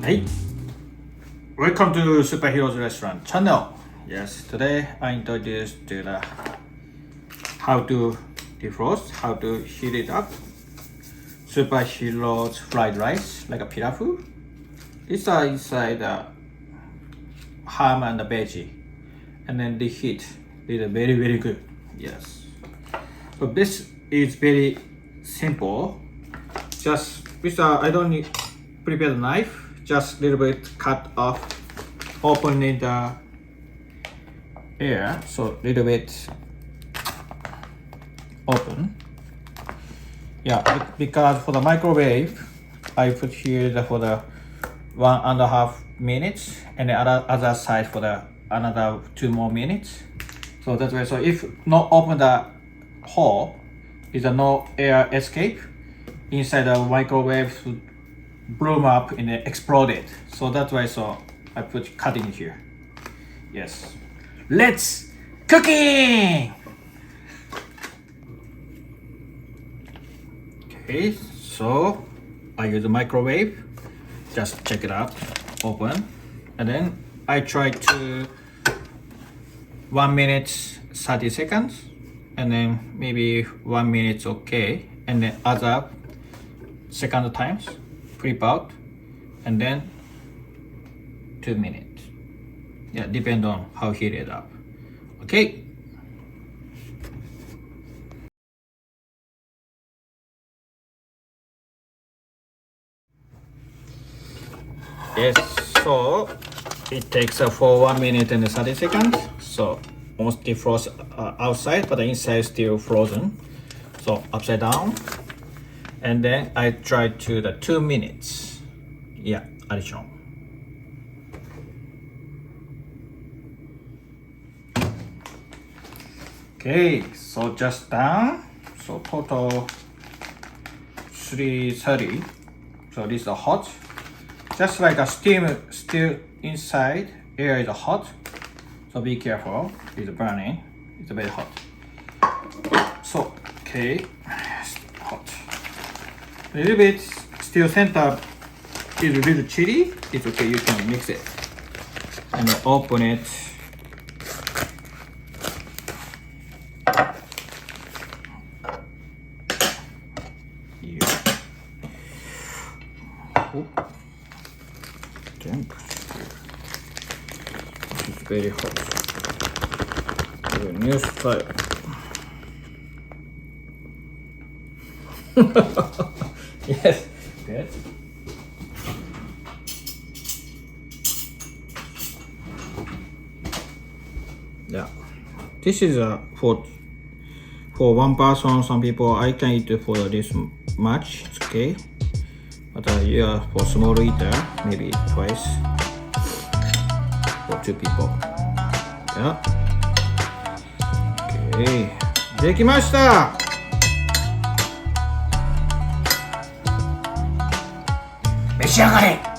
Hey, welcome to Super Hero's restaurant channel. Yes, today I introduced the how to defrost, how to heat it up. Super Hero's fried rice, like a pilaf. It's inside ham and the veggie, and then the heat is very good. Yes. So this is very simple. Just with I don't need prepare the knife. Just a little bit cut off, open in the air, so a little bit open. Yeah, because for the microwave, I put here for the 1.5 minutes, and the other side for the another 2 more minutes. So that's why. So if not open the hole, is a no air escape inside the microwave. Bloom up and explode it. So that's why I put cutting here. Yes. Let's cooking! Okay, so I use the microwave. Just check it out. Open. And then I try to 1 minute 30 seconds. And then maybe 1 minute okay. And then other second times. Flip out, and then 2 minutes. Yeah, depend on how heated up. Okay. Yes, so it takes for 1 minute and 30 seconds. So almost defrost outside, but the inside is still frozen. So upside down. And then I try to the 2 minutes. Yeah, additional. Okay, so just down. So total 330. So this is hot. Just like a steam still inside, air is hot. So be careful. It's burning. It's very hot. So okay, hot. A little bit still center is a little chilly. It's okay, you can mix it and then open it. Yeah. Oh. It's very hot. The new style. Yes, good. Yeah, this is for one person. Some people I can eat for this much. It's okay, but yeah, for small eater maybe twice for 2 people. Yeah. Okay, できました。召し上がれ。